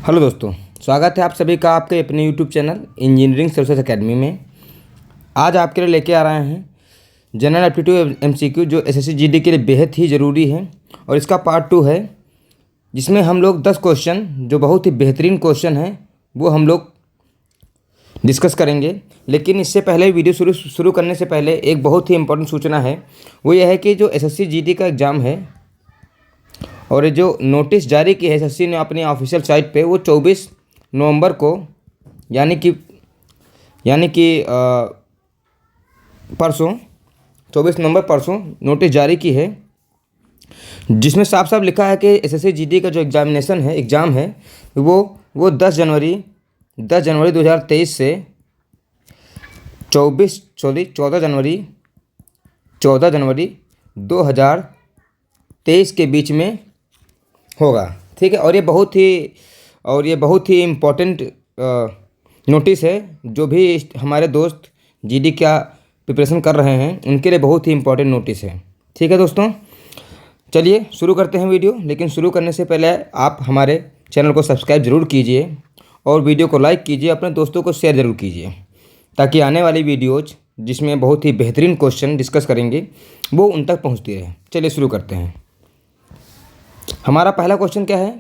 Hello दोस्तों, स्वागत है आप सभी का आपके अपने YouTube channel engineering services academy में। आज आपके लिए लेके आ रहे हैं जनरल एप्टीट्यूड एमसीक्यू जो एसएससी जीडी के लिए बेहद ही ज़रूरी है। और इसका पार्ट 2 है, जिसमें हम लोग 10 क्वेश्चन जो बहुत ही बेहतरीन क्वेश्चन हैं वो हम लोग डिस्कस करेंगे। लेकिन इससे पहले वीडियो शुरू करने से पहले एक बहुत ही इंपॉर्टेंट सूचना है। वो यह है कि जो एसएससी जीडी का एग्ज़ाम है और ये जो नोटिस जारी की है एसएससी ने अपनी ऑफिशियल साइट पे, वो 24 नवंबर को यानी कि परसों 24 नवंबर परसों नोटिस जारी की है, जिसमें साफ साफ लिखा है कि एसएससी जीडी का जो एग्ज़ाम है वो 10 जनवरी 2023 से 14 जनवरी 2023 के बीच में होगा। ठीक है। और ये बहुत ही इम्पोर्टेंट नोटिस है। जो भी हमारे दोस्त जीडी का प्रिपरेशन कर रहे हैं उनके लिए बहुत ही इम्पोर्टेंट नोटिस है। ठीक है दोस्तों, चलिए शुरू करते हैं वीडियो। लेकिन शुरू करने से पहले आप हमारे चैनल को सब्सक्राइब ज़रूर कीजिए और वीडियो को लाइक कीजिए, अपने दोस्तों को शेयर ज़रूर कीजिए, ताकि आने वाली वीडियोज़ जिसमें बहुत ही बेहतरीन क्वेश्चन डिस्कस करेंगे वो उन तक पहुँचती रहे। चलिए शुरू करते हैं। हमारा पहला क्वेश्चन क्या है?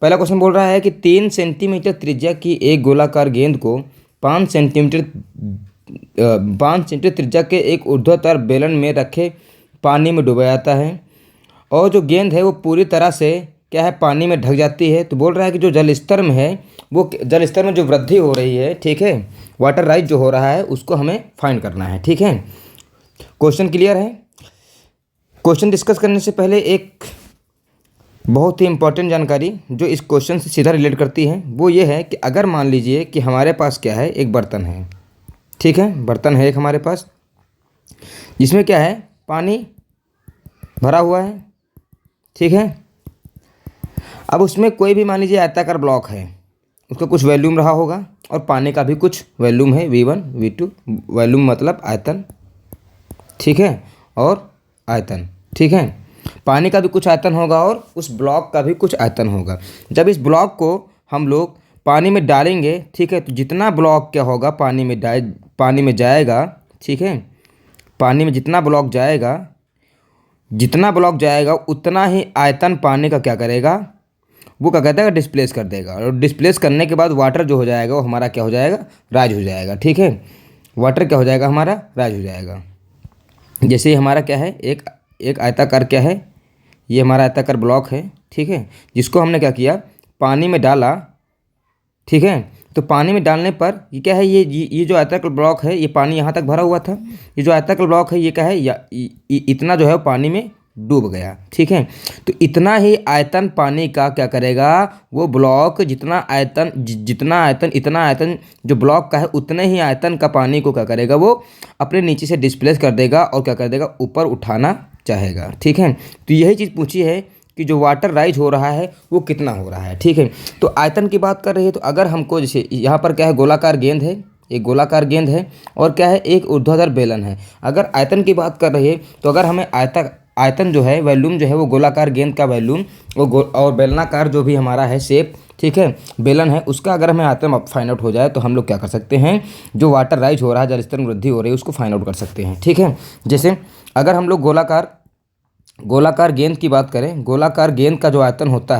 पहला क्वेश्चन बोल रहा है कि 3 सेंटीमीटर त्रिज्या की एक गोलाकार गेंद को 5 सेंटीमीटर त्रिज्या के एक ऊर्ध्वाधर बेलन में रखे पानी में डुबाया जाता है और जो गेंद है वो पूरी तरह से क्या है, पानी में ढक जाती है। तो बोल रहा है कि जो जल स्तर में है वो जल स्तर में जो वृद्धि हो रही है, ठीक है, वाटर राइज जो हो रहा है उसको हमें फाइंड करना है। ठीक है, क्वेश्चन क्लियर है? क्वेश्चन डिस्कस करने से पहले एक बहुत ही इंपॉर्टेंट जानकारी जो इस क्वेश्चन से सीधा रिलेट करती है वो ये है कि अगर मान लीजिए कि हमारे पास क्या है, एक बर्तन है। ठीक है, बर्तन है एक हमारे पास, जिसमें क्या है, पानी भरा हुआ है। ठीक है, अब उसमें कोई भी मान लीजिए आयताकार ब्लॉक है, उसका कुछ वॉल्यूम रहा होगा और पानी का भी कुछ वॉल्यूम है, V1 V2। वॉल्यूम मतलब आयतन, ठीक है, और आयतन। ठीक है, पानी का भी कुछ आयतन होगा और उस ब्लॉक का भी कुछ आयतन होगा। जब इस ब्लॉक को हम लोग पानी में डालेंगे, ठीक है, तो जितना ब्लॉक क्या होगा पानी में जाएगा, ठीक है, पानी में जितना ब्लॉक जाएगा उतना ही आयतन पानी का क्या करेगा, वो क्या कहता है, डिस्प्लेस कर देगा। और डिस्प्लेस करने के बाद वाटर जो हो जाएगा वो हमारा क्या हो जाएगा, राइज हो जाएगा। ठीक है, वाटर क्या हो जाएगा, हमारा राइज हो जाएगा। जैसे हमारा क्या है, एक आयताकार क्या है, ये हमारा आयताकार ब्लॉक है। ठीक है, जिसको हमने क्या किया, पानी में डाला। ठीक है, तो पानी में डालने पर ये क्या है, ये जो आयताकार ब्लॉक है, ये पानी यहाँ तक भरा हुआ था। ये जो आयताकार ब्लॉक है ये क्या है, इतना जो है पानी में डूब गया। ठीक है, तो इतना ही आयतन पानी का क्या करेगा, वो ब्लॉक जितना आयतन जो ब्लॉक का है उतने ही आयतन का पानी को क्या करेगा, वो अपने नीचे से डिस्प्लेस कर देगा और क्या कर देगा, ऊपर उठाना चाहेगा। ठीक है, तो यही चीज़ पूछी है कि जो वाटर राइज हो रहा है वो कितना हो रहा है। ठीक है, तो आयतन की बात कर रही है, तो अगर हमको जैसे यहाँ पर क्या है, गोलाकार गेंद है, एक गोलाकार गेंद है और क्या है, एक ऊर्ध्वाधर बेलन है। अगर आयतन की बात कर रही है तो अगर हमें आयतन जो है, वॉल्यूम जो है, वो गोलाकार गेंद का वॉल्यूम और बेलनाकार जो भी हमारा है शेप, ठीक है, बेलन है, उसका अगर हमें आयतन फाइंड आउट हो जाए तो हम लोग क्या कर सकते हैं, जो वाटर राइज हो रहा है, जल स्तर में वृद्धि हो रही है, उसको फाइंड आउट कर सकते हैं। ठीक है, जैसे अगर हम लोग गोलाकार गेंद की बात करें, गोलाकार गेंद का जो आयतन होता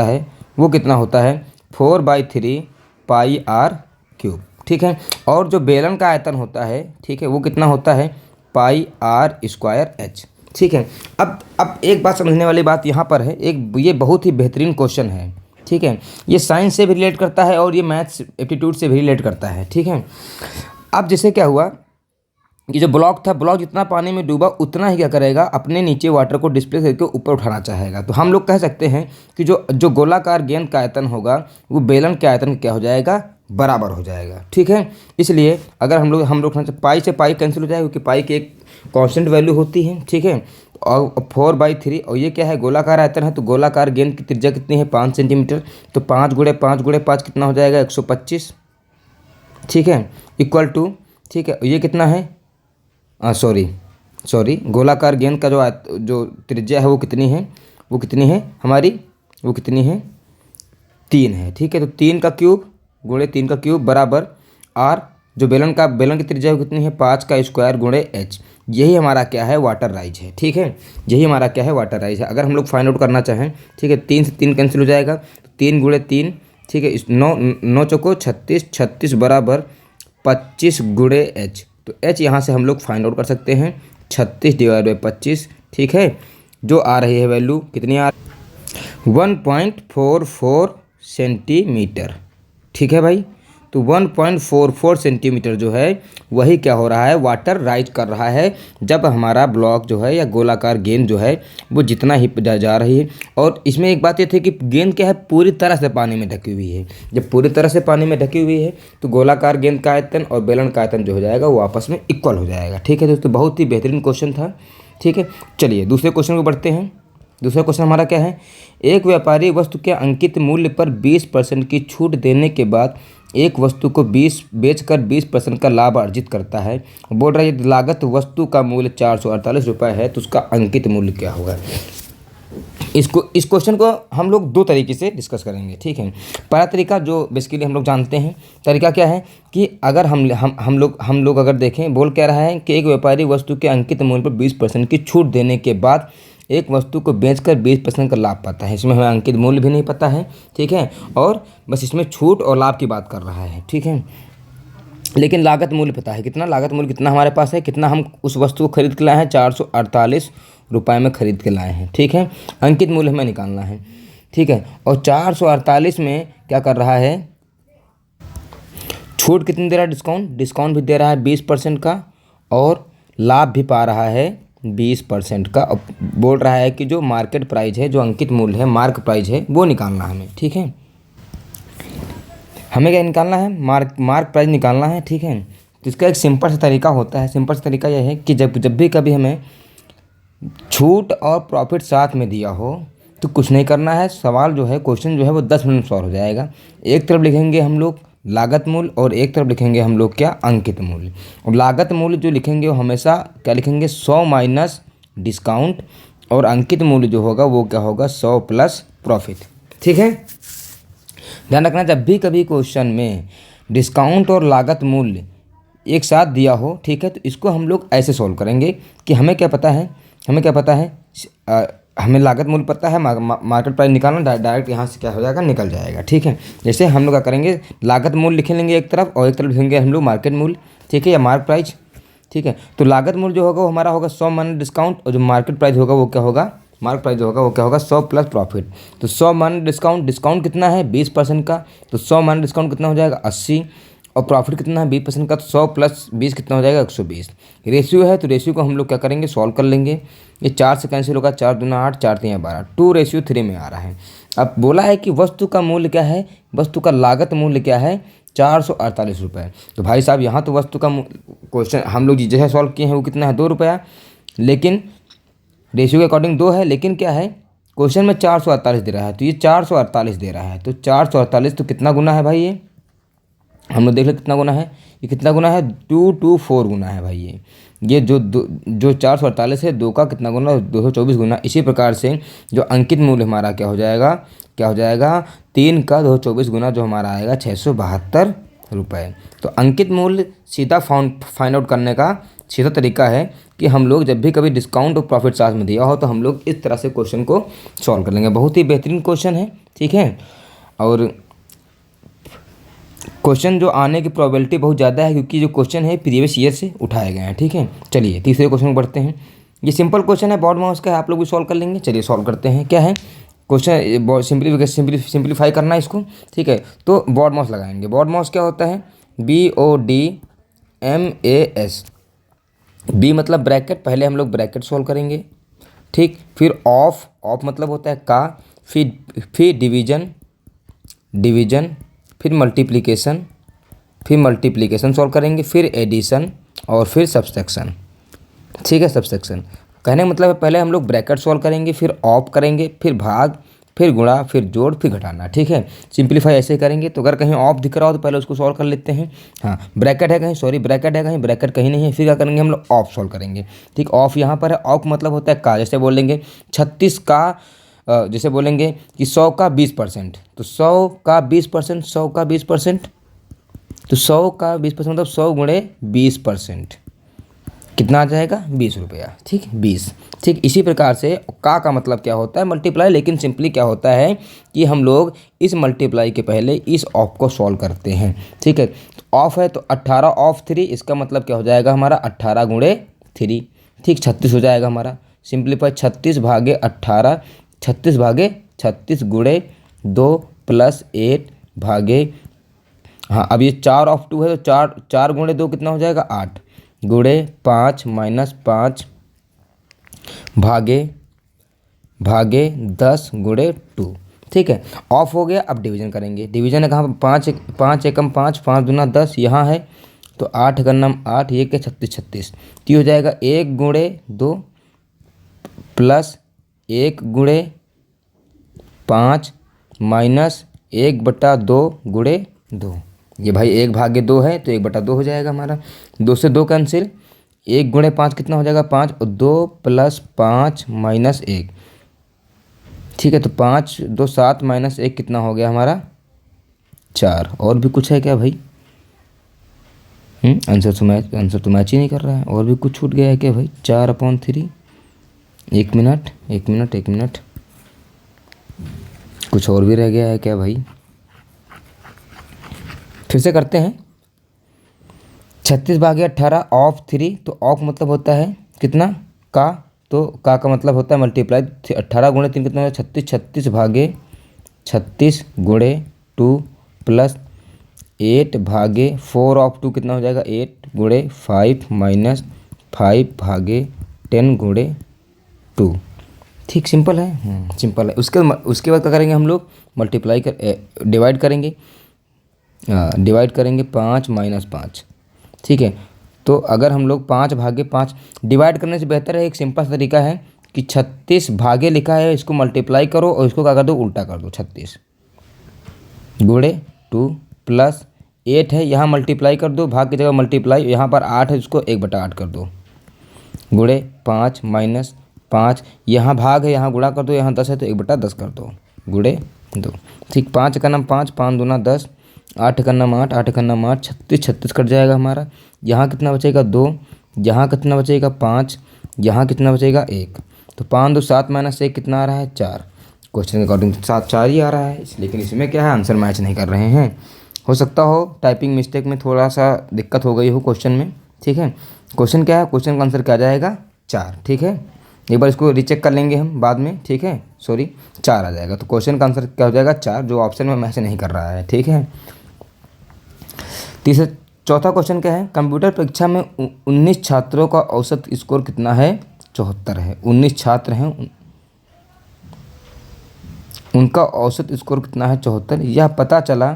है वो कितना होता है, 4/3 पाई r क्यूब। ठीक है, और जो बेलन का आयतन होता है, ठीक है, वो कितना होता है, पाई r² h। ठीक है, अब एक बात समझने वाली बात यहाँ पर है, ये बहुत ही बेहतरीन क्वेश्चन है। ठीक है, ये साइंस से भी रिलेट करता है और ये मैथ्स एप्टीट्यूड से भी रिलेट करता है। ठीक है, अब जैसे क्या हुआ, ये जो ब्लॉक था, ब्लॉक जितना पानी में डूबा उतना ही क्या करेगा, अपने नीचे वाटर को डिस्प्लेस करके ऊपर उठाना चाहेगा। तो हम लोग कह सकते हैं कि जो गोलाकार गेंद का आयतन होगा वो बेलन के आयतन क्या हो जाएगा, बराबर हो जाएगा। ठीक है, इसलिए अगर हम लोग पाई से पाई कैंसिल हो जाएगा, क्योंकि पाई की एक कांस्टेंट वैल्यू होती है। ठीक है, और 4/3, और ये क्या है, गोलाकार आयतन है, तो गोलाकार गेंद की त्रिज्या कितनी है, 5 सेंटीमीटर। तो 5 × 5 × 5 कितना हो जाएगा, 125। ठीक है, इक्वल टू, ठीक है, ये कितना है, सॉरी गोलाकार गेंद का जो त्रिज्या है वो कितनी है, हमारी, वो कितनी है, 3 है, ठीक है। तो 3 का क्यूब गुणे 3 का क्यूब बराबर आर, जो बेलन की त्रिज्या कितनी है 5 का स्क्वायर गुणे एच। यही हमारा क्या है वाटर राइज है, ठीक है। यही हमारा क्या है वाटर राइज है। अगर हम लोग फाइंड आउट करना चाहें, ठीक है, 3 से 3 कैंसिल हो जाएगा, तो 3 गुणे 3, ठीक है, इस 9 चौको 36, 36 बराबर 25 गुणे एच। तो एच यहाँ से हम लोग फाइंड आउट कर सकते हैं 36 डिवाइड बाई 25, ठीक है, जो आ रही है वैल्यू कितनी आ 1.44 सेंटीमीटर, ठीक है भाई। तो 1.44 सेंटीमीटर जो है वही क्या हो रहा है वाटर राइज कर रहा है जब हमारा ब्लॉक जो है या गोलाकार गेंद जो है वो जितना ही जा रही है। और इसमें एक बात ये थी कि गेंद क्या है पूरी तरह से पानी में ढकी हुई है। जब पूरी तरह से पानी में ढकी हुई है तो गोलाकार गेंद का आयतन और बेलन का आयतन जो हो जाएगा वो आपस में इक्वल हो जाएगा, ठीक है दोस्तों। बहुत ही बेहतरीन क्वेश्चन था, ठीक है। चलिए दूसरे क्वेश्चन को बढ़ते हैं। दूसरा क्वेश्चन हमारा क्या है, एक व्यापारी वस्तु के अंकित मूल्य पर 20% की छूट देने के बाद एक वस्तु को 20 बेचकर 20% का लाभ अर्जित करता है। बोल रहा है यदि लागत वस्तु का मूल्य 448 रुपये है तो उसका अंकित मूल्य क्या होगा। इस क्वेश्चन को हम लोग दो तरीके से डिस्कस करेंगे, ठीक है। पहला तरीका जो बेसिकली हम लोग जानते हैं, तरीका क्या है कि अगर हम लोग अगर देखें, बोल क्या रहा है कि एक व्यापारी वस्तु के अंकित मूल्य पर 20% की छूट देने के बाद एक वस्तु को बेचकर 20% का लाभ पाता है। इसमें हमें अंकित मूल्य भी नहीं पता है, ठीक है, और बस इसमें छूट और लाभ की बात कर रहा है, ठीक है। लेकिन लागत मूल्य पता है कितना, लागत मूल्य कितना हमारे पास है, कितना हम उस वस्तु को खरीद के लाए हैं 448 रुपये में खरीद के लाए हैं, ठीक है। अंकित मूल्य हमें निकालना है, ठीक है। और 448 में क्या कर रहा है, छूट कितनी दे रहा है, डिस्काउंट भी दे रहा है 20% का, और लाभ भी पा रहा है 20% का। अब बोल रहा है कि जो मार्केट प्राइस है, जो अंकित मूल्य है, मार्क प्राइस है, वो निकालना है हमें, ठीक है। हमें क्या निकालना है, मार्क प्राइस निकालना है, ठीक है। तो इसका एक सिंपल सा तरीका होता है। सिंपल सा तरीका यह है कि जब भी कभी हमें छूट और प्रॉफिट साथ में दिया हो तो कुछ नहीं करना है, सवाल जो है क्वेश्चन जो है वो 10 मिनट में सॉल्व हो जाएगा। एक तरफ लिखेंगे हम लोग लागत मूल्य और एक तरफ लिखेंगे हम लोग क्या अंकित मूल्य। और लागत मूल्य जो लिखेंगे वो हमेशा क्या लिखेंगे 100 माइनस डिस्काउंट, और अंकित मूल्य जो होगा वो क्या होगा 100 प्लस प्रॉफिट, ठीक है। ध्यान रखना जब भी कभी क्वेश्चन में डिस्काउंट और लागत मूल्य एक साथ दिया हो, ठीक है, तो इसको हम लोग ऐसे सॉल्व करेंगे कि हमें क्या पता है, हमें लागत मूल्य पता है, मार्केट प्राइस निकालना, डायरेक्ट यहाँ से क्या हो जाएगा निकल जाएगा, ठीक है। जैसे हम लोग क्या करेंगे, लागत मूल्य लिख लेंगे एक तरफ और एक तरफ लिखेंगे हम लोग मार्केट मूल्य, ठीक है, या मार्क प्राइस, ठीक है। तो लागत मूल्य जो होगा वो हमारा होगा 100 माइनस डिस्काउंट, और जो मार्केट प्राइस होगा वो क्या होगा, मार्क प्राइस जो होगा वो क्या होगा 100 प्लस प्रॉफिट। तो 100 माइनस डिस्काउंट कितना है 20% का, तो 100 माइनस डिस्काउंट कितना हो जाएगा 80, और प्रॉफिट कितना है 20% का, तो 100 प्लस 20 कितना हो जाएगा 120। रेशियो है तो रेशियो को हम लोग क्या करेंगे सॉल्व कर लेंगे। ये 4 से कैंसिल होगा, 4 दूना 8, 4 3 12, 2:3 में आ रहा है। अब बोला है कि वस्तु का मूल्य क्या है, वस्तु का लागत मूल्य क्या है 448 रुपये। तो भाई साहब यहाँ तो वस्तु का क्वेश्चन हम लोग जैसे सॉल्व किए हैं वो कितना है 2 रुपया, लेकिन रेशियो के अकॉर्डिंग 2 है, लेकिन क्या है क्वेश्चन में 448 दे रहा है, तो ये 448 दे रहा है। तो 448 तो कितना गुना है भाई, ये हम लोग देख ले कितना गुना है, ये कितना गुना है 224 गुना है भाई। ये जो 448 है 2 का कितना गुना 224 गुना। इसी प्रकार से जो अंकित मूल्य हमारा क्या हो जाएगा 3 का 224 गुना, जो हमारा आएगा 672 रुपये। तो अंकित मूल्य सीधा फाइंड आउट करने का सीधा तरीका है कि हम लोग जब भी कभी डिस्काउंट और प्रॉफिट साथ में दिया हो तो हम लोग इस तरह से क्वेश्चन को सॉल्व कर लेंगे। बहुत ही बेहतरीन क्वेश्चन है, ठीक है। और क्वेश्चन जो आने की प्रोबेबिलिटी बहुत ज़्यादा है क्योंकि जो क्वेश्चन है प्रीवियस ईयर से उठाए गए हैं, ठीक है। चलिए तीसरे क्वेश्चन में बढ़ते हैं। ये सिंपल क्वेश्चन है, बोर्ड माउस का है, आप लोग भी सॉल्व कर लेंगे। चलिए सॉल्व करते हैं। क्या है क्वेश्चन, सिंप्लीफाई करना है इसको, ठीक है। तो बोर्ड माउस लगाएंगे। बोर्ड माउस क्या होता है BODMAS। बी मतलब ब्रैकेट, पहले हम लोग ब्रैकेट सॉल्व करेंगे, ठीक। फिर ऑफ मतलब होता है का, फिर डिवीजन, फिर मल्टीप्लिकेशन सॉल्व करेंगे, फिर एडिशन और फिर सब्सट्रैक्शन, ठीक है। सब्सट्रैक्शन कहने का मतलब है पहले हम लोग ब्रैकेट सॉल्व करेंगे, फिर ऑफ करेंगे, फिर भाग, फिर गुणा, फिर जोड़, फिर घटाना, ठीक है। सिंप्लीफाई ऐसे करेंगे। तो अगर कहीं ऑफ दिख रहा हो तो पहले उसको सॉल्व कर लेते हैं। हाँ ब्रैकेट है कहीं, ब्रैकेट कहीं नहीं है, फिर क्या करेंगे हम लोग ऑफ सॉल्व करेंगे, ठीक। ऑफ यहाँ पर है, ऑफ मतलब होता है का, जैसे बोलेंगे 36 का जैसे बोलेंगे कि 100 का 20%, तो 100 का 20%, 100 का 20%, तो 100 का 20% मतलब 100 गुणे 20%, कितना आ जाएगा 20 रुपया। ठीक, 20। ठीक इसी प्रकार से का मतलब क्या होता है मल्टीप्लाई, लेकिन सिंपली क्या होता है कि हम लोग इस मल्टीप्लाई के पहले इस ऑफ को सॉल्व करते हैं। ठीक है, तो ऑफ है तो 18 ऑफ 3, इसका मतलब क्या हो जाएगा हमारा 18 गुणे 3। ठीक, 36 हो जाएगा हमारा। सिंप्लीफाई 36 भागे 18, 36 भागे 36 गुणे 2 प्लस 8 भागे, हाँ अब ये 4 ऑफ 2 है तो 4 गुणे 2 कितना हो जाएगा 8 गुणे 5 माइनस 5 भागे 10 गुणे 2। ठीक है, ऑफ हो गया। अब डिवीजन करेंगे। डिवीजन है कहाँ पर, 5 एकम 5, 5 दूना 10 यहाँ है, तो 8 का नाम 8, ये क्या 36 36, तो हो जाएगा 1 गुणे 2 प्लस 1 गुणे 5 माइनस 1/2 गुणे 2। ये भाई 1/2 है तो 1/2 हो जाएगा हमारा। 2 से 2 कैंसिल, 1 गुणे 5 कितना हो जाएगा 5, और 2 प्लस 5 माइनस 1। ठीक है, तो 5 2 7 माइनस 1 कितना हो गया हमारा 4। और भी कुछ है क्या भाई? आंसर तो मैच ही नहीं कर रहा है। और भी कुछ छूट गया है क्या भाई? 4/3। एक मिनट, कुछ और भी रह गया है क्या भाई? फिर से करते हैं। 36 भागे 18 ऑफ 3, तो ऑफ मतलब होता है कितना का, तो का मतलब होता है मल्टीप्लाई। 18 गुणे 3 कितना होगा 36, 36 भागे 36 गुणे 2 प्लस 8 भागे 4 ऑफ 2 कितना हो जाएगा 8 गुणे 5 माइनस 5 भागे 10 गुणे 2। ठीक, सिंपल है, सिंपल है। उसके बाद क्या करेंगे हम लोग, मल्टीप्लाई कर डिवाइड करेंगे। डिवाइड करेंगे 5 माइनस 5। ठीक है, तो अगर हम लोग 5 भागे 5 डिवाइड करने से बेहतर है, एक सिंपल सा तरीका है कि 36 भागे लिखा है इसको मल्टीप्लाई करो और इसको क्या कर दो उल्टा कर दो। 36 गुणे 2 प्लस 8 है, यहाँ मल्टीप्लाई कर दो, भाग की जगह मल्टीप्लाई, यहाँ पर 8 है इसको 1/8 कर दो, गुणे 5 माइनस 5, यहाँ भाग है यहाँ गुणा कर दो, यहाँ 10 है तो 1/10 कर दो, गुणे 2। ठीक, 5 का नाम 5, 5 दूना 10, 8 का नाम 8, 8 का नाम 8, 36 36 कट जाएगा हमारा। यहाँ कितना बचेगा 2, यहाँ कितना बचेगा 5, यहाँ कितना बचेगा 1, तो 5 2 7 माइनस 1 कितना आ रहा है 4। क्वेश्चन के अकॉर्डिंग 7 4 ही आ रहा है, लेकिन इसमें क्या है आंसर मैच नहीं कर रहे हैं। हो सकता हो टाइपिंग मिस्टेक में थोड़ा सा दिक्कत हो गई हो क्वेश्चन में। ठीक है, क्वेश्चन क्या है, क्वेश्चन का आंसर क्या जाएगा 4। ठीक है, एक बार इसको रीचेक कर लेंगे हम बाद में। ठीक है, सॉरी 4 आ जाएगा, तो क्वेश्चन का आंसर क्या हो जाएगा 4, जो ऑप्शन में मैच नहीं कर रहा है। ठीक है, चौथा क्वेश्चन क्या है, कंप्यूटर परीक्षा में 19 छात्रों का औसत स्कोर कितना है 74 है। 19 छात्र हैं, उनका औसत स्कोर कितना है 74। यह पता चला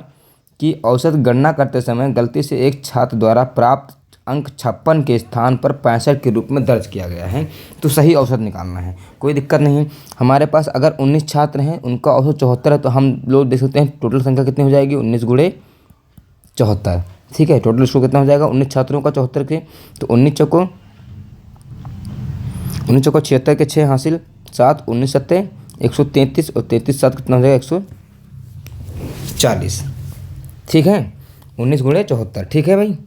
कि औसत गणना करते समय गलती से एक छात्र द्वारा प्राप्त अंक 56 के स्थान पर 65 के रूप में दर्ज किया गया है, तो सही औसत निकालना है। कोई दिक्कत नहीं, हमारे पास अगर 19 छात्र हैं उनका औसत 74 है, तो हम लोग देख सकते हैं टोटल संख्या कितनी हो जाएगी 19 गुणे 74। ठीक है, टोटल स्कोर कितना हो जाएगा 19 छात्रों का 74 के, तो 19 चौको 76 के 6 हासिल 7, 19 सत्ते 133 और 33 7 कितना हो जाएगा 140। ठीक है, 19 गुणे 74। ठीक है भाई,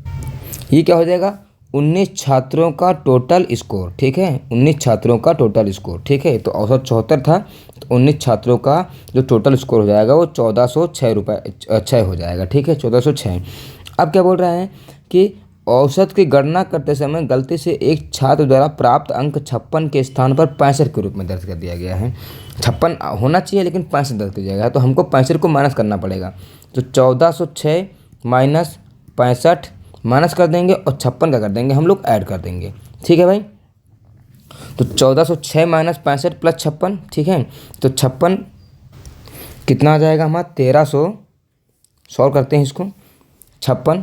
ये क्या हो जाएगा 19 छात्रों का टोटल स्कोर। ठीक है, 19 छात्रों का टोटल स्कोर। ठीक है, तो औसत 74 था, तो 19 छात्रों का जो टोटल स्कोर हो जाएगा वो 1406 रुपये 6 हो जाएगा। ठीक है, 1406। अब क्या बोल रहा है कि औसत की गणना करते समय गलती से एक छात्र द्वारा प्राप्त अंक 56 के स्थान पर 65 के रूप में दर्ज कर दिया गया है। 56 होना चाहिए लेकिन 65 दर्ज कर दिया गया है, तो हमको 65 को माइनस करना पड़ेगा। तो 1406 माइनस 65 माइनस कर देंगे और 56 का कर देंगे हम लोग ऐड कर देंगे। ठीक है भाई, तो 1406 माइनस 65 प्लस 56। ठीक है, तो 56 कितना आ जाएगा हमारा 1300। सॉल्व करते हैं इसको, 56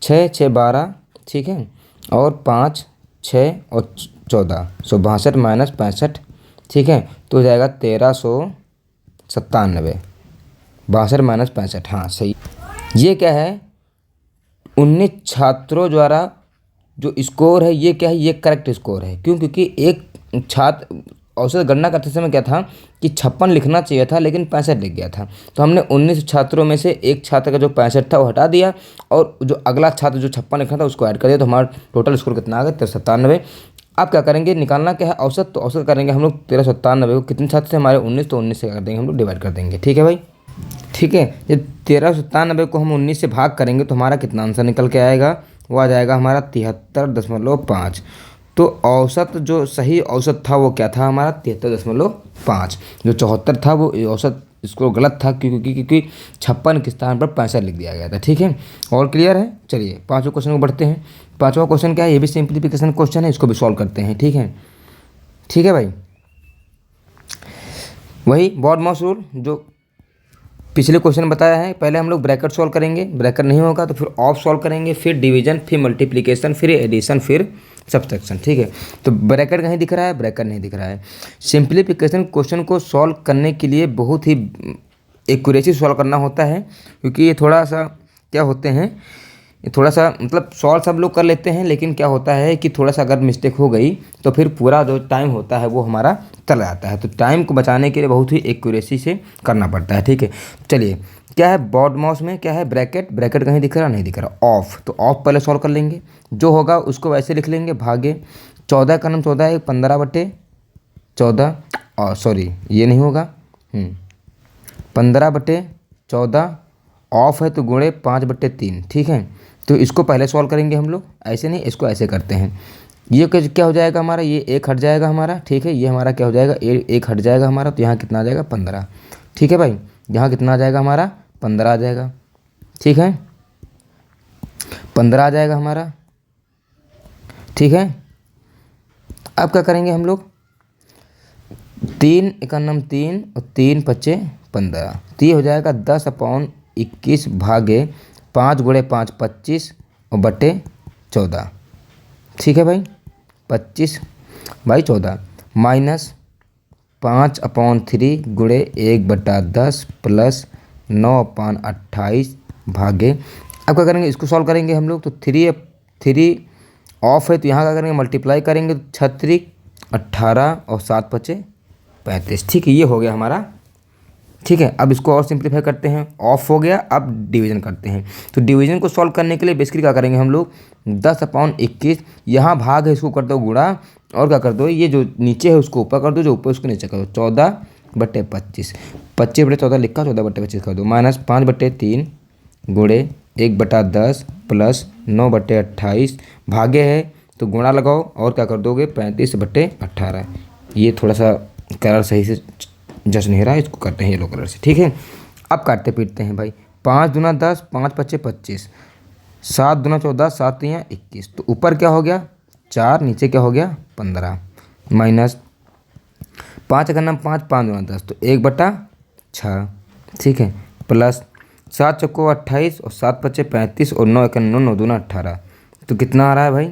6 6 12। ठीक है, और 5 6 और 14 162 माइनस 65। ठीक है, तो हो जाएगा 1397 62 माइनस 65। हाँ सही। ये क्या है 19 छात्रों द्वारा जो स्कोर है ये क्या है, ये करेक्ट स्कोर है। क्यों? क्योंकि एक छात्र औसत गणना करते समय क्या था कि 56 लिखना चाहिए था लेकिन 65 लिख गया था। तो हमने 19 छात्रों में से एक छात्र का जो 65 था वो हटा दिया और जो अगला छात्र जो 56 लिखना था उसको ऐड कर दिया। तो हमारा टोटल स्कोर कितना आ गया 1397। अब क्या करेंगे, निकालना क्या है औसत, तो औसत करेंगे हम लोग 1397 को कितने छात्र थे हमारे 19, तो 19 से कर देंगे हम लोग डिवाइड कर देंगे। ठीक है भाई, ठीक है। ये 1397 को हम 19 से भाग करेंगे तो हमारा कितना आंसर निकल के आएगा, वो आ जाएगा हमारा 73.5। तो औसत जो सही औसत था वो क्या था हमारा 73.5। जो 74 था वो औसत इसको गलत था क्योंकि 56 के स्थान पर 65 लिख दिया गया था। ठीक है, और क्लियर है। चलिए 5वें क्वेश्चन को बढ़ते हैं। 5वां क्वेश्चन क्या है, ये भी सिंप्लीफिकेशन क्वेश्चन है, इसको भी सॉल्व करते हैं। ठीक है, ठीक है भाई। वही बॉडमास रूल जो पिछले क्वेश्चन में बताया है, पहले हम लोग ब्रैकेट सॉल्व करेंगे, ब्रैकेट नहीं होगा तो फिर ऑफ सॉल्व करेंगे, फिर डिवीजन, फिर मल्टीप्लिकेशन, फिर एडिशन, फिर सब्सट्रैक्शन। ठीक है, तो ब्रैकेट कहीं दिख रहा है, ब्रैकेट नहीं दिख रहा है। सिंप्लीफिकेशन क्वेश्चन को सॉल्व करने के लिए बहुत ही एक्यूरेसी सॉल्व करना होता है, क्योंकि ये थोड़ा सा क्या होते हैं, ये थोड़ा सा मतलब सॉल्व सब लोग कर लेते हैं, लेकिन क्या होता है कि थोड़ा सा अगर मिस्टेक हो गई तो फिर पूरा जो टाइम होता है वो हमारा चला जाता है। तो टाइम को बचाने के लिए बहुत ही एक्यूरेसी से करना पड़ता है। ठीक है, चलिए क्या है बॉडमास में, क्या है ब्रैकेट, ब्रैकेट कहीं दिख रहा नहीं दिख रहा, ऑफ, तो ऑफ पहले सॉल्व कर लेंगे। जो होगा उसको वैसे लिख लेंगे, भागे 14 का नाम 14 है, 15/14, और सॉरी ये नहीं होगा, 15/14, ऑफ है तो गुणे 5/3। ठीक है, तो इसको पहले सॉल्व करेंगे हम लोग, ऐसे नहीं, इसको ऐसे करते हैं। ये क्या हो जाएगा हमारा, ये 1 हट जाएगा हमारा। ठीक है, ये हमारा क्या हो जाएगा, 1 हट जाएगा हमारा, तो यहाँ कितना आ जाएगा 15। ठीक है भाई, यहाँ कितना आ जाएगा हमारा 15 आ जाएगा। ठीक है, 15 आ जाएगा हमारा। ठीक है, अब क्या करेंगे हम लोग, 3 एकम 3 और 3 पच्चे 15, तो ये हो जाएगा 10/21 भागे 5 गुणे 5 25 और बटे 14। ठीक है भाई, 25/14 माइनस 5/3 गुणे 1/10 प्लस 9/28 भागे, अब क्या करेंगे, इसको सॉल्व करेंगे हम लोग, तो 3 ऑफ है तो यहाँ क्या करेंगे, मल्टीप्लाई करेंगे, 36 18 और 7 पचे 35। ठीक है, ये हो गया हमारा। ठीक है, अब इसको और सिंप्लीफाई करते हैं, ऑफ हो गया, अब डिवीजन करते हैं। तो डिवीजन को सॉल्व करने के लिए बेसिकली क्या करेंगे हम लोग, 10/21, यहाँ भाग है इसको कर दो गुणा, और क्या कर दो, ये जो नीचे है उसको ऊपर कर दो, जो ऊपर उसको नीचे कर दो, 14/25, 25/14 लिखा, 14/25 कर दो, माइनस 5/3 गुणे 1/10 प्लस 9/28 भागे है तो गुणा लगाओ, और क्या कर दोगे 35/18। ये थोड़ा सा कलर सही से जच नहीं रहा, इसको करते हैं येलो कलर से। ठीक है, अब काटते पीटते हैं भाई, 5 दूना 10, 5 पच्चे 25, 7 दूना 14, 7 तियाँ 21, तो ऊपर क्या हो गया 4, नीचे क्या हो गया 15, माइनस 5 का नाम 5, 5 दूना 10, तो 1/6। ठीक है, प्लस 7 चौको 28 और 7 पच्चे 35 और 9 एकम 9, 9 दूना 18, तो कितना आ रहा है भाई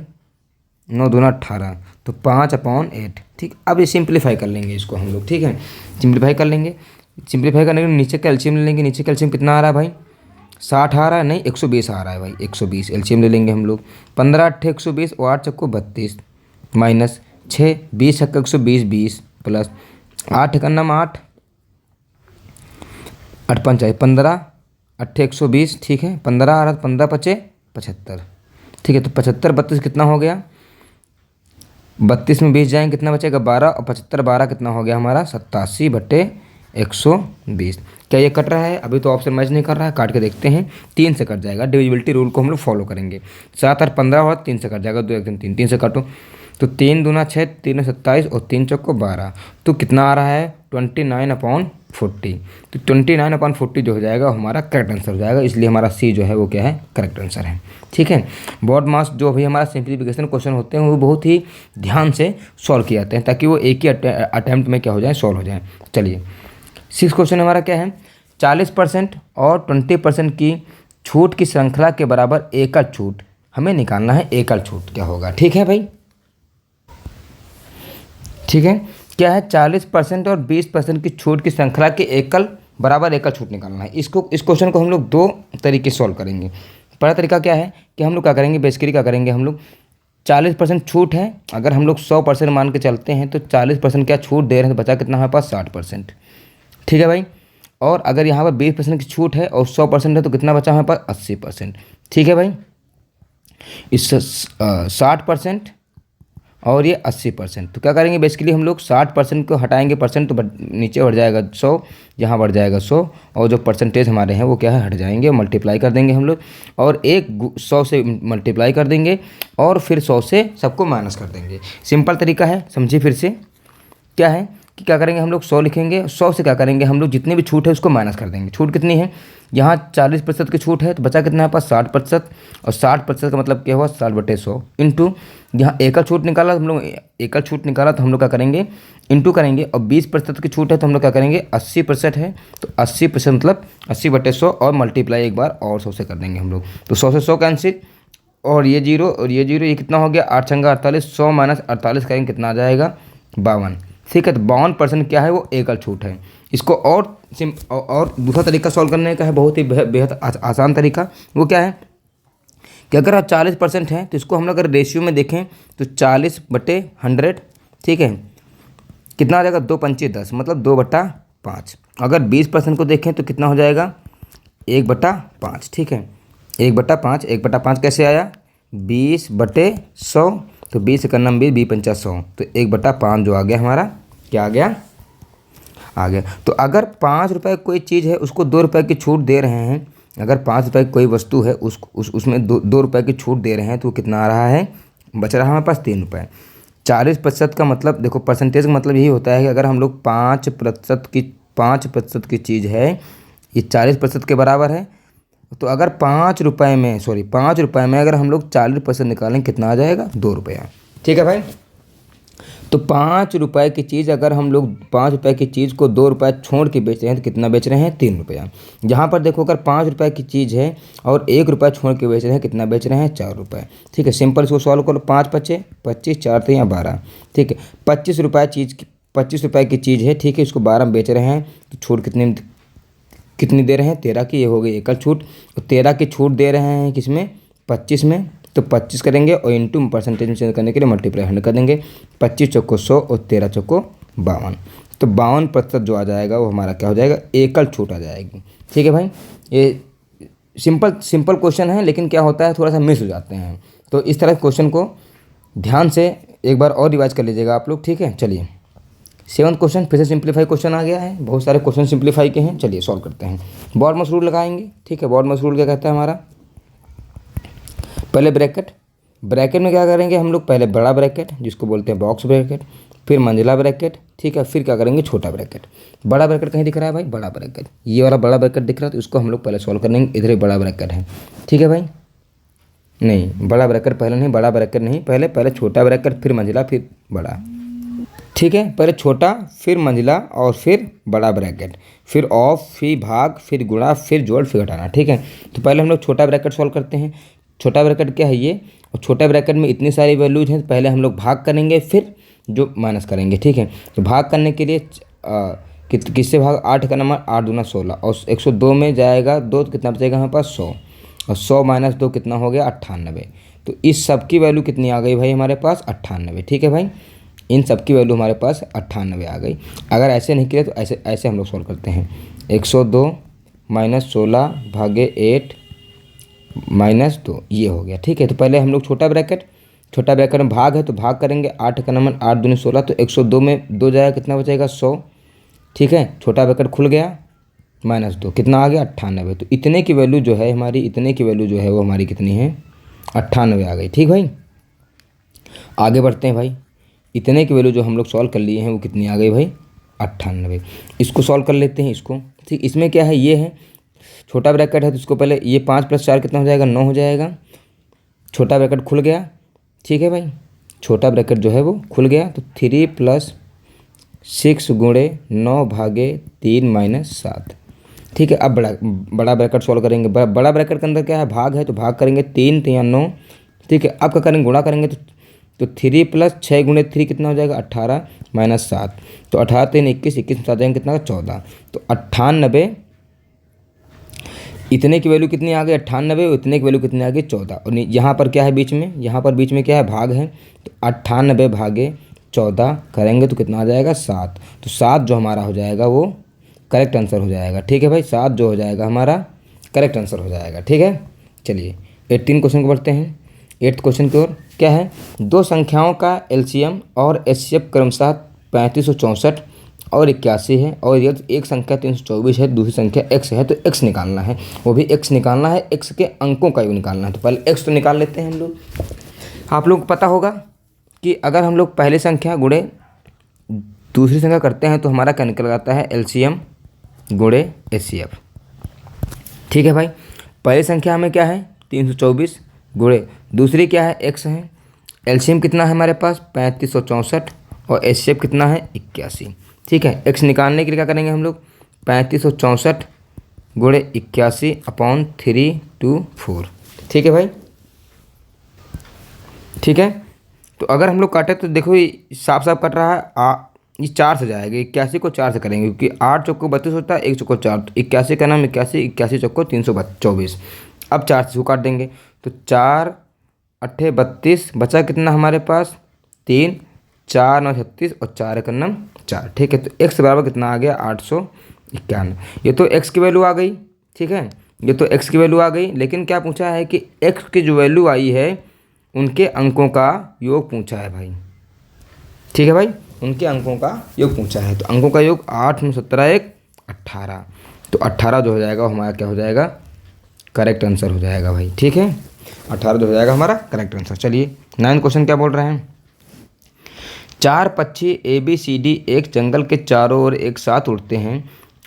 9 दूना 18, तो 5/8। ठीक, अब ये सिंप्लीफाई कर लेंगे इसको हम लोग। ठीक है, सिंप्लीफाई कर लेंगे, सिंप्लीफाई करने के लिए नीचे कैल्शियम ले लेंगे, नीचे कैल्शियम कितना आ रहा है भाई 60 आ रहा है, नहीं 120 आ रहा है भाई, 120 एल्शियम ले लेंगे हम लोग, 15 8 120 और 8 चक्को 32 माइनस 6 20 छक्का 120 20 प्लस 8 का नाम 8 8 5 15 8 120। ठीक है, 15 आ रहा, 15 पचे 75। ठीक है, तो 75 32 कितना हो गया, 32 में 20 जाएंगे कितना बचेगा 12, और 75 12 कितना हो गया हमारा 87/120। क्या ये कट रहा है, अभी तो ऑप्शन मैच नहीं कर रहा है, काट के देखते हैं, 3 से कट जाएगा, डिविजिबिलिटी रूल को हम लोग फॉलो करेंगे। 7 और 15 और 3 से कट जाएगा, 2 1 3 3 से काटो, तो 3 दूना 6 3 27 और 3 चौको 12, तो कितना आ रहा है 29/40। तो 29/40 जो हो जाएगा हमारा करेक्ट आंसर हो जाएगा, इसलिए हमारा सी जो है वो क्या है करेक्ट आंसर है। ठीक है, बॉडमास जो भी हमारा सिंप्लीफिकेशन क्वेश्चन होते हैं वो बहुत ही ध्यान से सॉल्व किए जाते हैं, ताकि वो एक ही अटैम्प्ट में क्या हो जाए सॉल्व हो जाए। चलिए 6 क्वेश्चन हमारा क्या है, 40% और 20% की छूट की श्रृंखला के बराबर एकल छूट हमें निकालना है, एकल छूट क्या होगा। ठीक है भाई, ठीक है, क्या है 40% और 20% की छूट की श्रृंखला के एकल बराबर एकल छूट निकालना है। इस क्वेश्चन को हम लोग 2 तरीके सॉल्व करेंगे। पहला तरीका क्या है कि हम लोग क्या करेंगे, बेसिकली क्या करेंगे हम लोग 40% छूट है। अगर हम लोग 100% मान के चलते हैं तो 40% क्या छूट दे रहे हैं, तो बचा कितना हमारे पास 60%। ठीक है भाई। और अगर यहाँ पर 20% की छूट है और 100% है तो कितना बचा हमारे पास 80%। ठीक है भाई। इस 60% और ये 80%, तो क्या करेंगे बेसिकली हम लोग 60% को हटाएंगे परसेंट, तो नीचे बढ़ जाएगा 100, यहाँ बढ़ जाएगा 100, और जो परसेंटेज हमारे हैं वो क्या है हट जाएंगे, मल्टीप्लाई कर देंगे हम लोग, और 100 से मल्टीप्लाई कर देंगे और फिर 100 से सबको माइनस कर देंगे। सिंपल तरीका है, समझिए फिर से। क्या है कि क्या करेंगे हम लोग 100 लिखेंगे, 100 से क्या करेंगे हम लोग जितनी भी छूट है उसको माइनस कर देंगे। छूट कितनी है, यहाँ 40% की छूट है तो बचा कितना है पास 60%, और 60% का मतलब क्या हुआ 60/100 इंटू यहाँ एकल छूट निकाला हम लोग, एकल छूट निकाला तो हम लोग क्या करेंगे इंटू करेंगे, और 20% की छूट है तो हम लोग क्या करेंगे 80% है तो 80% मतलब 80/100 और मल्टीप्लाई एक बार और 100 से कर देंगे हम लोग, तो 100 से 100 कैंसिल, और ये जीरो और ये जीरो, ये कितना हो गया 8 छंगा 48, 100 माइनस 48 करेंगे कितना आ जाएगा 52। ठीक है, तो 52% क्या है वो एकल छूट है। इसको और दूसरा तरीका सॉल्व करने का है, बहुत ही बेहद आसान तरीका। वो क्या है कि अगर आप 40% है तो इसको हम लोग अगर रेशियो में देखें तो 40/100, ठीक है, कितना आ जाएगा 2 पंचे 10, मतलब 2/5। अगर 20% को देखें तो कितना हो जाएगा 1/5। ठीक है, 1/5, 1/5 कैसे आया 20/100, तो 20 का नम 20, 20 100, तो 1/5 जो आ गया हमारा क्या आ गया तो अगर 5 रुपये कोई चीज़ है उसको 2 रुपये की छूट दे रहे हैं, अगर 5 रुपये की कोई वस्तु है उसमें 2 रुपये की छूट दे रहे हैं तो वो कितना आ रहा है, बच रहा है हमारे पास 3 रुपये। 40% का मतलब देखो, परसेंटेज का मतलब यही होता है कि अगर हम लोग 5% की चीज़ है, ये 40% के बराबर है, तो अगर 5 रुपये में अगर हम लोग 40% निकालें कितना आ जाएगा 2 रुपया। ठीक है भाई, तो 5 रुपये की चीज़ अगर हम लोग 5 रुपये की चीज़ को 2 रुपये छोड़ के बेच रहे हैं तो कितना बेच रहे हैं 3 रुपया। यहाँ पर देखो अगर 5 रुपये की चीज़ है और 1 रुपया छोड़ के बेच रहे हैं कितना बेच रहे हैं 4 रुपये। ठीक है, सिंपल इसको सॉल्व करो, 5 पचे 25, 4 थे यहाँ 12। ठीक है, 25 रुपये की चीज़ है, ठीक है, इसको 12 में बेच रहे हैं तो छूट कितनी दे रहे हैं 13 की, ये हो गई एकल छूट। 13 की छूट दे रहे हैं किसमें 25 में, तो 25 करेंगे और इंटू परसेंटेज में चेंज करने के लिए मल्टीप्लाई 100 कर देंगे। 25 चौको 100 और 13 चौको 52, तो 52% जो आ जाएगा वो हमारा क्या हो जाएगा एकल छूट आ जाएगी। ठीक है भाई, ये सिंपल क्वेश्चन है, लेकिन क्या होता है थोड़ा सा मिस हो जाते हैं, तो इस तरह के क्वेश्चन को ध्यान से एक बार और रिवाइज कर लीजिएगा आप लोग। ठीक है, चलिए 7th क्वेश्चन फिर से सिंप्लीफाई क्वेश्चन आ गया है, बहुत सारे क्वेश्चन सिंप्लीफाई के हैं, चलिए सॉल्व करते हैं। बॉर्डमस रूल लगाएंगे। ठीक है, बॉर्डमस रूल क्या कहता है हमारा, पहले ब्रैकेट में क्या करेंगे हम लोग, पहले बड़ा ब्रैकेट जिसको बोलते हैं बॉक्स ब्रैकेट, फिर मंजिला ब्रैकेट, ठीक है, फिर क्या करेंगे छोटा ब्रैकेट। बड़ा ब्रैकेट कहीं दिख रहा है भाई, बड़ा ब्रैकेट ये वाला बड़ा ब्रैकेट दिख रहा है तो इसको हम लोग पहले सॉल्व करेंगे, इधर ही बड़ा ब्रैकेट है। ठीक है भाई, नहीं बड़ा ब्रैकेट पहले नहीं, बड़ा ब्रैकेट नहीं, पहले छोटा ब्रैकेट फिर मंजिला फिर बड़ा। ठीक है, पहले छोटा फिर मंजिला और फिर बड़ा ब्रैकेट, फिर ऑफ फिर भाग फिर गुणा फिर जोड़ फिर घटाना। ठीक है, तो पहले हम लोग छोटा ब्रैकेट सॉल्व करते हैं। छोटा ब्रैकेट क्या है ये, और छोटा ब्रैकेट में इतनी सारी वैल्यूज हैं, तो पहले हम लोग भाग करेंगे फिर जो माइनस करेंगे। ठीक है, तो भाग करने के लिए किससे भाग, 8 का नंबर 8 दूना 16, और 102 में जाएगा 2 तो कितना बचेगा हमारे पास 100, और 100 माइनस 2 कितना हो गया 98। तो इस सब की वैल्यू कितनी आ गई भाई हमारे पास 98। ठीक है भाई, इन सब की वैल्यू हमारे पास 98 आ गई। अगर ऐसे नहीं किया तो ऐसे हम लोग सॉल्व करते हैं, 102 माइनस 16 भागे 8 माइनस 2, ये हो गया। ठीक है, तो पहले हम लोग छोटा ब्रैकेट में भाग है तो भाग करेंगे, 8 का नंबर 8 दूनी 16, तो 102 में 2 जाएगा कितना बचेगा 100। ठीक है, छोटा ब्रैकेट खुल गया, माइनस 2 कितना आ गया 98। तो इतने की वैल्यू जो है वो हमारी कितनी है 98 आ गई। ठीक भाई, आगे बढ़ते हैं भाई, इतने की वैल्यू जो हम लोग सॉल्व कर लिए हैं वो कितनी आ गई भाई 98। इसको सॉल्व कर लेते हैं इसको। ठीक, इसमें क्या है, ये है छोटा ब्रैकेट है तो इसको पहले ये 5 + 4 कितना हो जाएगा 9 हो जाएगा। छोटा ब्रैकेट खुल गया। ठीक है भाई, छोटा ब्रैकेट जो है वो खुल गया, तो 3 + 6 गुणे 9 भागे 3 - 7। ठीक है, अब बड़ा ब्रैकेट सॉल्व करेंगे। बड़ा ब्रैकेट के अंदर क्या है भाग है तो भाग करेंगे 3 × 9। ठीक है, अब क्या करेंगे गुणा करेंगे तो 3 + 6 गुणे 3 कितना हो जाएगा 18 - 7, तो 18 × 3 = 21, 21 में 7 जाएंगे कितना 14, तो 98 इतने की वैल्यू कितनी आ गई 98, और इतने की वैल्यू कितनी आ गई 14, और यहाँ पर क्या है बीच में, यहाँ पर बीच में क्या है भाग है, तो 98 भागे 14 करेंगे तो कितना आ जाएगा 7। तो 7 जो हमारा हो जाएगा वो करेक्ट आंसर हो जाएगा। ठीक है भाई, 7 जो हो जाएगा हमारा करेक्ट आंसर हो जाएगा। ठीक है, चलिए 18 क्वेश्चन को बढ़ते हैं। 8th क्वेश्चन की ओर। क्या है, दो संख्याओं का एलसीएम और एचसीएफ क्रमशः 3564 और 81 है, और यदि एक संख्या 324 है, दूसरी संख्या x है, तो x निकालना है। वो भी x निकालना है, x के अंकों का योग निकालना है। तो पहले x तो निकाल लेते हैं हम लोग। आप लोग को पता होगा कि अगर हम लोग पहली संख्या गुणे दूसरी संख्या करते हैं तो हमारा क्या निकल आता है, एलसीएम गुणे एचसीएफ। ठीक है भाई, पहली संख्या हमें क्या है 324 गुणे दूसरी क्या है x है। एलसीएम कितना है हमारे पास 3564, और एचसीएफ कितना है 81। ठीक है, x निकालने के लिए क्या करेंगे हम लोग, 3564 गुणे 81 अपॉन 324। ठीक है भाई, ठीक है। तो अगर हम लोग काटे तो देखो ये साफ साफ कट रहा है, ये 4 से जाएगा, 81 को 4 से करेंगे क्योंकि 8 चौको 32 होता है, 1 चौको 4, तो 81 का नाम 81, 81 चौको 324। अब 4 से काट देंगे तो 4 8 32, बचा कितना हमारे पास 3, 4 9 36, और 4 का नाम 4। ठीक है, तो x बराबर कितना आ गया 891। ये तो x की वैल्यू आ गई। ठीक है, ये तो x की वैल्यू आ गई, लेकिन क्या पूछा है कि x की जो वैल्यू आई है उनके अंकों का योग पूछा है भाई। ठीक है भाई, उनके अंकों का योग पूछा है। तो अंकों का योग 8 9 17 1 18, तो 18 जो हो जाएगा हमारा क्या हो जाएगा, करेक्ट आंसर हो जाएगा भाई। ठीक है, 18 जो हो जाएगा हमारा करेक्ट आंसर। चलिए 9th क्वेश्चन क्या बोल रहे हैं, 4 पक्षी ABCD एक जंगल के चारों ओर एक साथ उड़ते हैं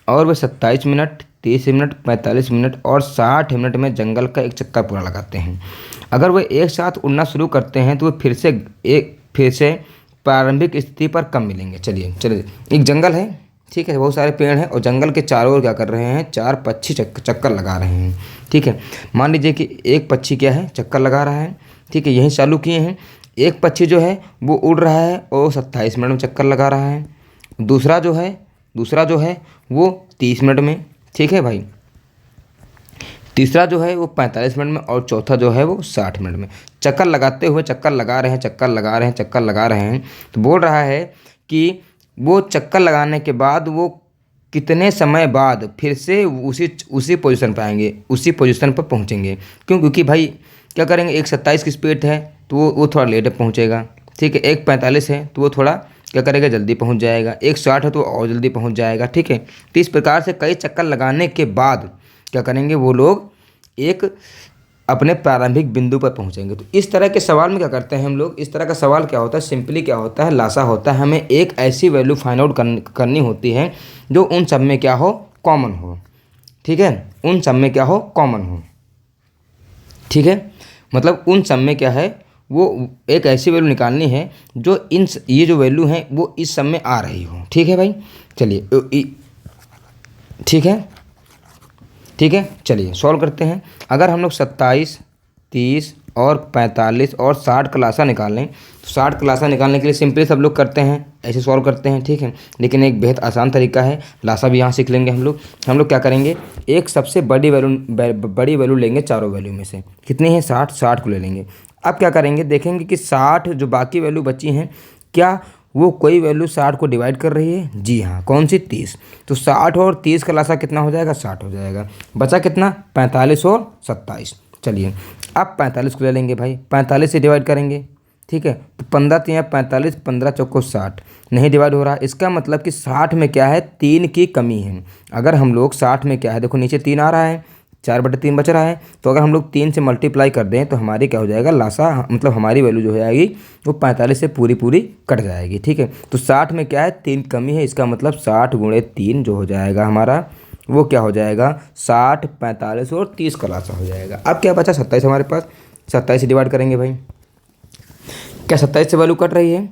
और वे 27 मिनट 30 मिनट 45 मिनट और 60 मिनट में जंगल का एक चक्कर पूरा लगाते हैं। अगर वे एक साथ उड़ना शुरू करते हैं तो वे फिर से प्रारंभिक स्थिति पर कब मिलेंगे। चलिए एक जंगल है, ठीक है, बहुत सारे पेड़ हैं और जंगल के चारों ओर क्या कर रहे हैं, 4 पक्षी चक्कर लगा रहे हैं। ठीक है, मान लीजिए कि एक पक्षी क्या है चक्कर लगा रहा है। ठीक है, यहीं चालू किए हैं। एक पक्षी जो है वो उड़ रहा है और 27 मिनट में चक्कर लगा रहा है। दूसरा जो है वो 30 मिनट में। ठीक है भाई, तीसरा जो है वो 45 मिनट में, और चौथा जो है वो 60 मिनट में। चक्कर लगाते हुए चक्कर लगा रहे हैं। तो बोल रहा है कि वो चक्कर लगाने के बाद वो कितने समय बाद फिर से उसी पोजीशन पर आएंगे, उसी पोजीशन पर पहुंचेंगे। क्योंकि भाई क्या करेंगे, एक 27 की स्पीड है तो वो थोड़ा लेट पहुंचेगा। ठीक है, एक 45 है तो वो थोड़ा क्या करेगा, जल्दी पहुंच जाएगा। एक 60 है तो और जल्दी पहुंच जाएगा। ठीक है, तो इस प्रकार से कई चक्कर लगाने के बाद क्या करेंगे, वो लोग एक अपने प्रारंभिक बिंदु पर पहुंचेंगे। तो इस तरह के सवाल में क्या करते हैं हम लोग, इस तरह का सवाल क्या होता है, सिंपली क्या होता है, लासा होता है। हमें एक ऐसी वैल्यू फाइंड आउट करनी होती है जो उन सब में क्या हो, कॉमन हो। ठीक है, उन सब में क्या हो, कॉमन हो। ठीक है, मतलब उन सब में क्या है, वो एक ऐसी वैल्यू निकालनी है जो ये जो वैल्यू है वो इस सब में आ रही हो। ठीक है भाई, चलिए ठीक है, चलिए सॉल्व करते हैं। अगर हम लोग 27 30 और 45 और 60 का लासा निकालें तो 60 का लासा निकालने के लिए सिंपली सब लोग करते हैं, ऐसे सॉल्व करते हैं। ठीक है, लेकिन एक बेहद आसान तरीका है, लासा भी यहाँ सीख लेंगे हम लोग क्या करेंगे, एक सबसे बड़ी वैल्यू लेंगे चारों वैल्यू में से। कितनी है 60 को ले लेंगे। अब क्या करेंगे, देखेंगे कि 60 जो बाकी वैल्यू बची हैं क्या वो कोई वैल्यू 60 को डिवाइड कर रही है। जी हाँ, कौन सी, 30। तो 60 और 30 का लासा कितना हो जाएगा, 60 हो जाएगा। बचा कितना, 45 और 27। चलिए अब 45 को ले लेंगे भाई, 45 से डिवाइड करेंगे। ठीक है, तो 15 3 45, 15 चौको 60, नहीं डिवाइड हो रहा। इसका मतलब कि 60 में क्या है, 3 की कमी है। अगर हम लोग 60 में क्या है, देखो नीचे 3 आ रहा है, 4/3 बच रहा है, तो अगर हम लोग 3 से मल्टीप्लाई कर दें तो हमारी क्या हो जाएगा, लासा मतलब हमारी वैल्यू जो हो जाएगी वो 45 से पूरी कट जाएगी। ठीक है, तो 60 में क्या है, 3 कमी है। इसका मतलब 60 × 3 जो हो जाएगा हमारा वो क्या हो जाएगा, 60 45 और 30 का लासा हो जाएगा। अब क्या बचा, 27 हमारे पास, 27 से डिवाइड करेंगे भाई। क्या 27 से वैल्यू कट रही है,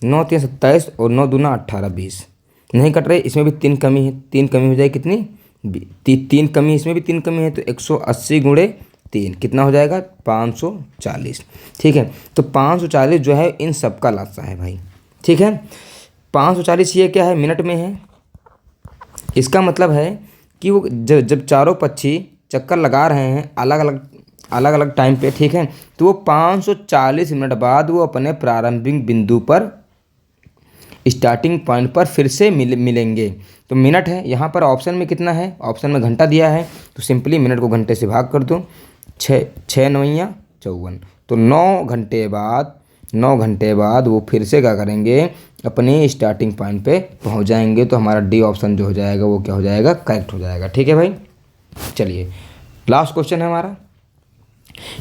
9 3 27 और 9 दूना 18 20, नहीं कट रही। इसमें भी 3 कमी है, 3 कमी हो जाएगी कितनी, 3 कमी, इसमें भी 3 कमी है, तो 180 × 3 कितना हो जाएगा, 540। ठीक है, तो 540 जो है इन सब का लासा है भाई। ठीक है, 540 ये क्या है, मिनट में है। इसका मतलब है कि वो जब चारों पक्षी चक्कर लगा रहे हैं अलग अलग टाइम पे, ठीक है, तो वो 540 मिनट बाद वो अपने प्रारंभिक बिंदु पर, स्टार्टिंग पॉइंट पर फिर से मिलेंगे। तो मिनट है, यहाँ पर ऑप्शन में कितना है, ऑप्शन में घंटा दिया है, तो सिंपली मिनट को घंटे से भाग कर दो, 6×9 = 54। तो 9 घंटे बाद वो फिर से क्या करेंगे, अपने स्टार्टिंग पॉइंट पे पहुँच जाएंगे। तो हमारा डी ऑप्शन जो हो जाएगा वो क्या हो जाएगा, करेक्ट हो जाएगा। ठीक है भाई, चलिए लास्ट क्वेश्चन है हमारा,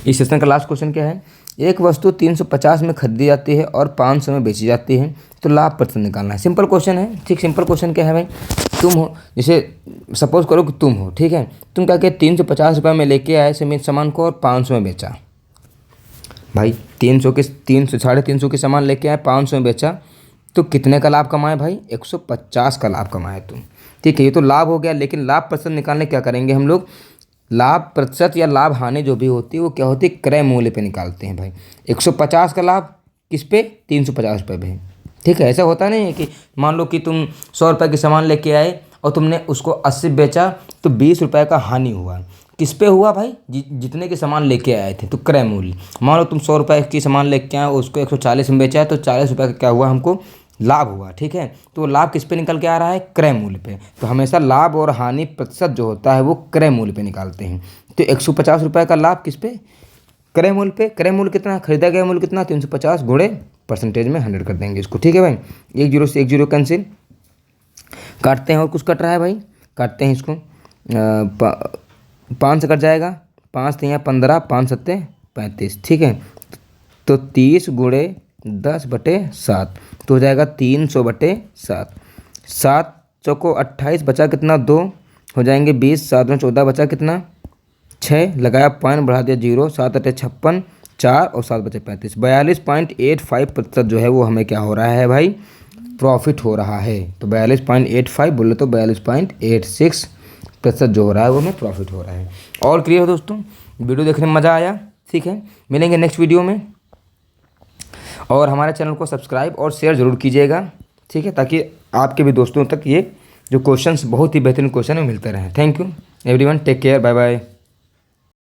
इस सेशन का लास्ट क्वेश्चन क्या है, एक वस्तु 350 में खरीदी जाती है और 500 में बेची जाती है, तो लाभ प्रतिशत निकालना है। सिंपल क्वेश्चन है, ठीक। सिंपल क्वेश्चन क्या है भाई, तुम हो, जैसे सपोज करो कि तुम हो, ठीक है, तुम क्या कहते 350 रुपये में लेके आए सामान को और 500 में बेचा। भाई 300 के सामान लेके आए, 500 में बेचा, तो कितने का लाभ कमाए भाई, 150 का लाभ कमाए तुम। ठीक है, ये तो लाभ हो गया, लेकिन लाभ प्रतिशत निकालने क्या करेंगे हम लोग, लाभ प्रतिशत या लाभ हानि जो भी होती है वो क्या होती है, क्रय मूल्य पे निकालते हैं भाई। 150 का लाभ किस पे, 350 रुपये पे। ठीक है, ऐसा होता नहीं है कि मान लो कि तुम 100 रुपये की सामान लेके आए और तुमने उसको 80 बेचा, तो 20 रुपये का हानि हुआ। किस पे हुआ भाई, जितने के सामान लेके आए थे, तो क्रय मूल्य। मान लो तुम 100 रुपये की सामान लेके आए, उसको 140 में बेचा है, तो 40 रुपये का क्या हुआ, हमको लाभ हुआ। ठीक है, तो लाभ किस पे निकल के आ रहा है, क्रय मूल्य पे। तो हमेशा लाभ और हानि प्रतिशत जो होता है वो क्रय मूल्य पे निकालते हैं। तो 150 रुपये का लाभ किस पे, क्रय मूल्य पे। क्रय मूल्य कितना, खरीदा गया मूल्य कितना, 350 गुणे परसेंटेज में 100 कर देंगे इसको। ठीक है भाई, 1 0 से 1 0 कैंसिल, काटते हैं और कुछ कट रहा है भाई, काटते हैं इसको, 5 से कट जाएगा, 5 3 15, 5 7 35। ठीक है, तो 30 गुणे 10/7, तो हो जाएगा 300/7। 7 चौको 28, बचा कितना, 2 हो जाएंगे 20, 7 में 14, बचा कितना 6, लगाया पॉइंट, बढ़ा दिया 0, 7 8 56, 4 और 7 बचे 35। 42.85% जो है वो हमें क्या हो रहा है भाई, प्रॉफिट हो रहा है। तो 42.85 बोले तो 42.86% जो हो रहा है वो हमें प्रॉफिट हो रहा है। और क्लियर हो दोस्तों, वीडियो देखने में मज़ा आया। ठीक है, मिलेंगे नेक्स्ट वीडियो में, और हमारे चैनल को सब्सक्राइब और शेयर ज़रूर कीजिएगा। ठीक है, ताकि आपके भी दोस्तों तक ये जो क्वेश्चंस बहुत ही बेहतरीन क्वेश्चन है मिलते रहें। Thank you everyone, take care, bye bye.